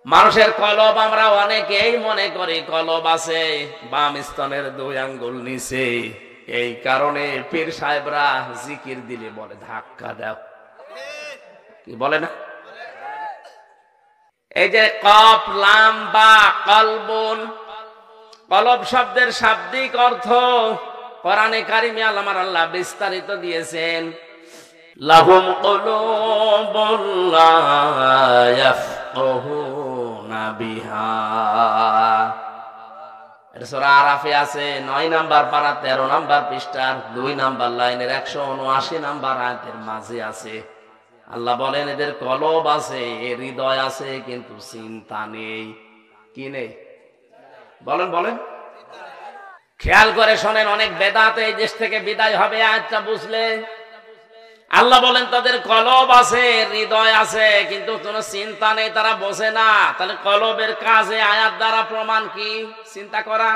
মানুষের কলব আমরা অনেকেই মনে করি কলব আছে বাম স্তনের 2 আঙ্গুল নিচে। এই কারণে পীর সাহেবরা জিকির দিলে বলে ধাক্কা দাও, কি বলে না? এই যে কফ লাম বা কলবুন, কলব শব্দের শাব্দিক অর্থ কোরআনে কারিমে আল্লাহ বিস্তারিত দিয়েছেন। লাহুম কুলুবুন লা ইয়াফকাহুনা বিহা, এটা সূরা আরাফে আছে 9 নাম্বার পারা 13 নাম্বার পৃষ্ঠার 2 নাম্বার লাইনের 179 নাম্বার আয়াতের মাঝে আছে। আল্লাহ বলেন এদের কলব আছে, হৃদয় আছে, কিন্তু চিন্তা নেই। কি নেই বলেন বলেন? খেয়াল করে শোনেন, অনেক বেদাত এই দেশ থেকে বিদায় হবে আয়াতটা বুঝলে। আল্লাহ বলেন তাদের কলব আছে, হৃদয় আছে, কিন্তু কোনো চিন্তা নেই, তারা বোঝে না। তাহলে কলবের কাজে আয়াত দ্বারা প্রমাণ কি? চিন্তা করা,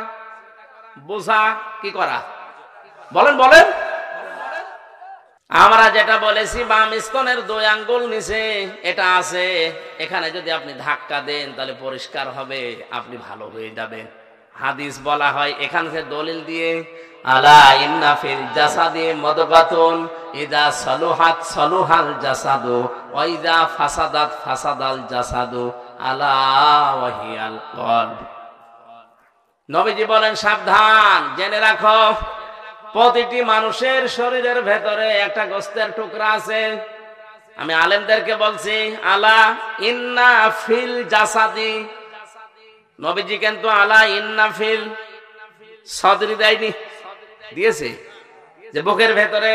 বোঝা, কি করা? বলেন বলেন। আমরা যেটা বলেছি বাম স্তনের 2 আঙ্গুল নিচে এটা আছে, এখানে যদি আপনি ধাক্কা দেন তাহলে পরিষ্কার হবে, আপনি ভালো হয়ে যাবেন। হাদিস বলা হয় এখানে দলিল দিয়ে, আলা ইন্না ফিল জাসাদি মুদগাতুন ইযা সালুহাত সালুহাল জাসাদু ওয়া ইযা ফাসাদাত ফাসাদাল জাসাদু আলা ওয়া হিয়াল কলব। নবীজি বলেন সাবধান, জেনে রাখো প্রতিটি মানুষের শরীরের ভেতরে একটা গোশতের টুকরা আছে। আমি আলেমদেরকে বলছি আলা ইন্না ফিল জাসাদি, নবীজি কিন্তু আলা ইন্না ফিল সদরি দেয়নি, দিয়েছে যে বুকের ভেতরে,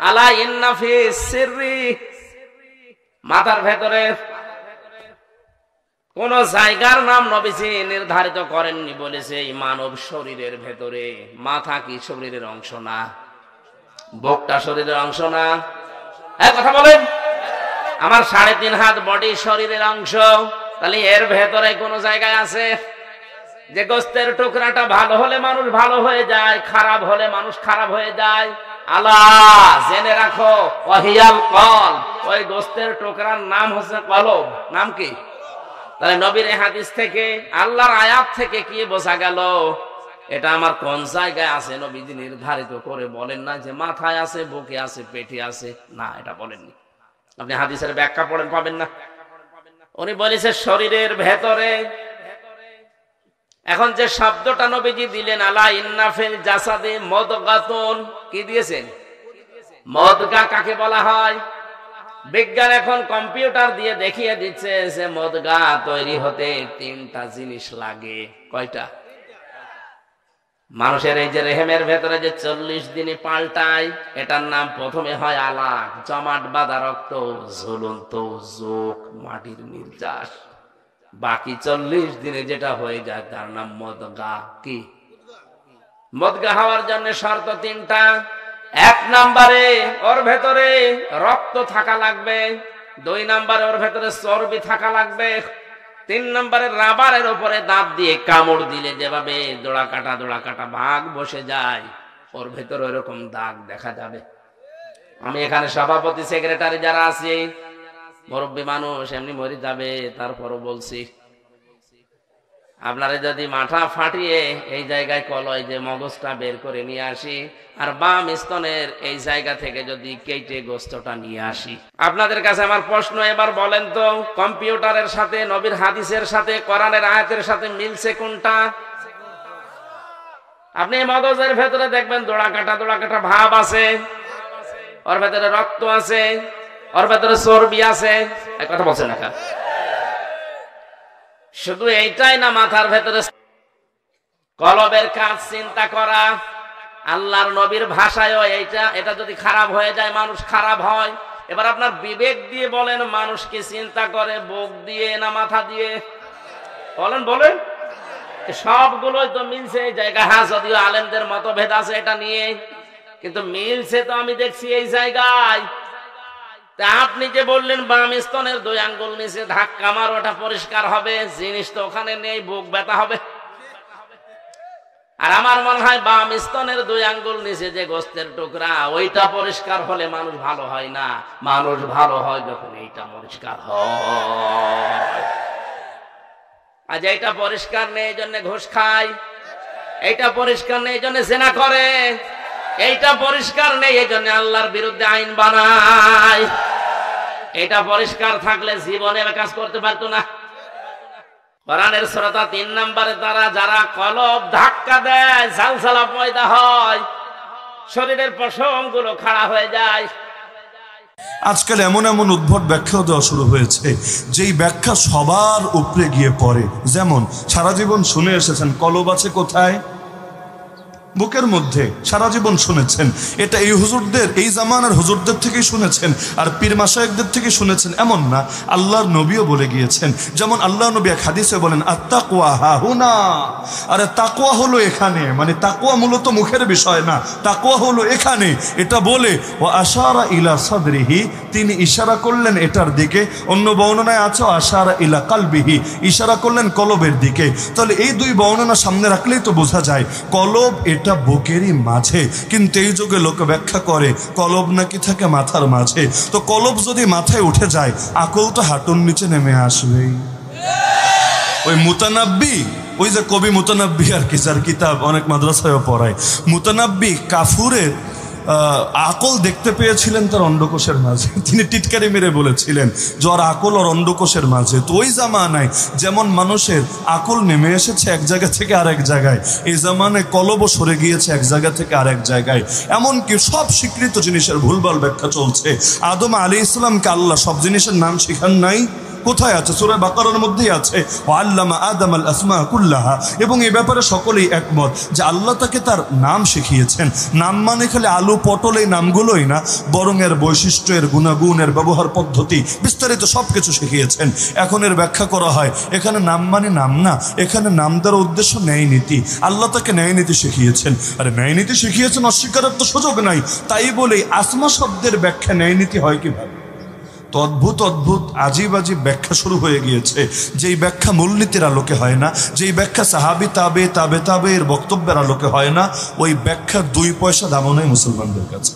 আলা ইন্না ফিস সিররি, মাথার ভেতরে। কোন জায়গার নাম নবীজি নির্ধারিত করেননি, বলেছে এই মানব শরীরের ভেতরে। মাথা কি শরীরের অংশ না? বুকটা শরীরের অংশ না? হ্যাঁ কথা বলেন। আমার 3.5 হাত বডি শরীরের অংশ, তাহলে এর ভেতরে কোন জায়গায় আছে যে গোশতের টুকরাটা ভালো হলে মানুষ ভালো হয়ে যায়, খারাপ হলে মানুষ খারাপ হয়ে যায়। আল্লাহ জেনে রাখো ওয়াহিয়াল কলব, ওই গোশতের টুকরার নাম হচ্ছে কলব। নাম কি? তাহলে নবীর হাদিস থেকে, আল্লাহর আয়াত থেকে কি বোঝা গেল? এটা আমার কোন জায়গায় আছে নবীজি নির্ধারিত করে বলেন না যে মাথায় আছে, বুকে আছে, পেটে আছে, না এটা বলেননি। আপনি হাদিসের ব্যাখ্যা পড়েন পাবেন না। উনি বলেছে শরীরের ভেতরে। এখন যে শব্দটা নবীজি দিলেন আলা ইন্না ফিল জাসাদি মুদগাতুন, কি দিয়েছেন? মুদগা কাকে বলা হয়? বিজ্ঞান এখন কম্পিউটার দিয়ে দেখিয়ে দিচ্ছে যে মুদগা তৈরি হতে 3টা জিনিস লাগে। কয়টা? মানুষের এই যে রেহেমের ভেতরে যে 40 দিনে পাল্টায়, এটার নাম প্রথমে হয় আলাক, জমাট বাঁধা রক্ত, ঝুলন্ত যোগ, মাটির নির্যাস। বাকি 40 দিনে যেটা হয়ে যায় তার নাম মুদগা। কি? মুদগা হওয়ার জন্য শর্ত 3টা। 1 নম্বরে ওর ভেতরে রক্ত থাকা লাগবে, 2 নম্বরে ওর ভেতরে চর্বি থাকা লাগবে, 3 নম্বরে রাবারের উপরে দাঁত দিয়ে কামড় দিলে যেভাবে দোড়া কাটা ভাগ বসে যায়, ওর ভেতরে ওরকম দাগ দেখা যাবে। আমি এখানে সভাপতি সেক্রেটারি যারা আছি, মুরব্বী মানুষ এমনি মরে যাবে, তারপরও বলছি আপনারা যদি মাথা ফাটিয়ে এই জায়গায় কলয় যে মগজটা বের করে নিয়ে আসি, আর বাম স্তনের এই জায়গা থেকে যদি কেটে গোস্তটা নিয়ে আসি, আপনাদের কাছে আমার প্রশ্ন, এবার বলেন তো কম্পিউটারের সাথে, নবীর হাদিসের সাথে, কোরআনের আয়াতের সাথে মিলছে কোনটা? আপনি মগজের ভেতরে দেখবেন দোড়া কাটা ভাব আছে, ওর ভেতরে রক্ত আছে, ওর ভেতরে চর্বি আছে। এক কথা বলছেন না? শুধু এইটাই না, মাথার ভেতরে কলবের কাজ চিন্তা করা। আল্লাহর নবীর ভাষায়ও এটা যদি খারাপ হয়ে যায় মানুষ খারাপ হয়। এবার আপনার বিবেক দিয়ে বলেন, মানুষ কি চিন্তা করে বুক দিয়ে না মাথা দিয়ে? বলেন বলেন। সবগুলোই তো মিলছে এই জায়গা। হ্যাঁ, যদিও আলেমদের মতভেদ আছে এটা নিয়ে, কিন্তু মিলছে তো আমি দেখছি এই জায়গায়। আপনি যে বললেন বাম স্তনের 2 আঙ্গুল নিচে ধাক্কা মার, ওটা পরিষ্কার হবে, জিনিস তো ওখানে নেই, বুক ব্যথা হবে। আর আমার মনে হয় বাম স্তনের 2 আঙ্গুল নিচে যে গোশতের টুকরা, ওইটা পরিষ্কার হলে মানুষ ভালো হয় না। মানুষ ভালো হয় যখন এইটা পরিষ্কার হয়। আজ এইটা পরিষ্কার নেই, এই জন্য ঘুষ খায়। এইটা পরিষ্কার নেই, এই জন্য জেনা করে। এইটা পরিষ্কার নেই, এই জন্য আল্লাহর বিরুদ্ধে আইন বানায়। এটা পরিষ্কার থাকলে জীবনে কাজ করতে পারতো না। কোরআনের সূরা 3 নম্বরে তারা যারা কলব ধাক্কা দেয়, ঝালঝালা পয়দা হয়, শরীরের পশমগুলো খাড়া হয়ে যায়। আজকাল এমন এমন উদ্ভট ব্যাখ্যাও দেওয়া শুরু হয়েছে, যেই ব্যাখ্যা সবার উপরে গিয়ে পড়ে। যেমন সারা জীবন শুনে এসেছেন কলব আছে কোথায়? বুকের মধ্যে। সারা জীবন শুনেছেন এটা, এই হুজুরদের, এই জামানার হুজুরদের থেকেই শুনেছেন, আর পীর মাশায়েখদের থেকে শুনেছেন এমন না, আল্লাহর নবীও বলে গিয়েছেন। যেমন আল্লাহ নবী এক হাদিসে বলেন, আত্তাকওয়া হাহুনা, আরে তাকওয়া হলো এখানে, মানে তাকওয়া মূলত মুখের বিষয় না, তাকওয়া হলো এখানে। এটা বলে ও আশারা ইলা সাদরিহি, তিনি ইশারা করলেন এটার দিকে। অন্য বর্ণনায় আছে আশারা ইলা কালবিহি, ইশারা করলেন কলবের দিকে। তাহলে এই দুই বর্ণনা সামনে রাখলেই তো বোঝা যায় কলব এটা বুকেরই মাঝে। কিন্তু এই যুগে লোক ব্যাখ্যা করে কলব নাকি থাকে মাথার মাঝে। তো কলব যদি মাথায় উঠে যায়, আকল তো হাঁটুর নিচে নেমে আসবেই। ওই মুতানাব্বি, ওই যে কবি মুতানাব্বি আর কি, যার কিতাব অনেক মাদ্রাসায়ও পড়ায়, মুতানাব্বি কাফুরের আকল দেখতে পেয়েছিলেন তার অন্ডকোষের মাঝে। তিনি টিটকারি মেরে বলেছিলেন যে ওর আকল ওর অন্ডকোষের মাঝে। তো ওই জামানায় যেমন মানুষের আকল নেমে এসেছে এক জায়গা থেকে আরেক জায়গায়, এই জামানায় কলবও সরে গিয়েছে এক জায়গা থেকে আরেক জায়গায়। এমনকি সব স্বীকৃত জিনিসের ভুলভাল ব্যাখ্যা চলছে। আদম আলাইহিস সালামকে আল্লাহ সব জিনিসের নাম শিখান নাই? কোথায় আছে? সূরা বাকারার মধ্যেই আছে, ওয়াল্লামা আদম আল আসমা কুল্লাহা। এবং এই ব্যাপারে সকলেই একমত যে আল্লাহ তাকে তার নাম শিখিয়েছেন। নাম মানে খালি আলু পটল এই নামগুলোই না, বরং এর বৈশিষ্ট্য, এর গুণাগুণ, এর ব্যবহার পদ্ধতি বিস্তারিত সবকিছু শিখিয়েছেন। এখন এর ব্যাখ্যা করা হয় এখানে নাম মানে নাম না, এখানে নাম দেওয়ার উদ্দেশ্য ন্যায় নীতি। আল্লাহ তাকে ন্যায় নীতি শিখিয়েছেন। আরে ন্যায় নীতি শিখিয়েছেন, অস্বীকারের তো সুযোগ নাই। তাই বলেই আসমা শব্দের ব্যাখ্যা ন্যায় নীতি হয় কিভাবে? তো অদ্ভুত অদ্ভুত আজিব আজিব ব্যাখ্যা শুরু হয়ে গিয়েছে, যেই ব্যাখ্যা মূলনীতির আলোকে হয় না, যেই ব্যাখ্যা সাহাবি তাবে তাবে তাবে এর বক্তব্যের আলোকে হয় না, ওই ব্যাখ্যা 2 পয়সা দামও নেই মুসলমানদের কাছে।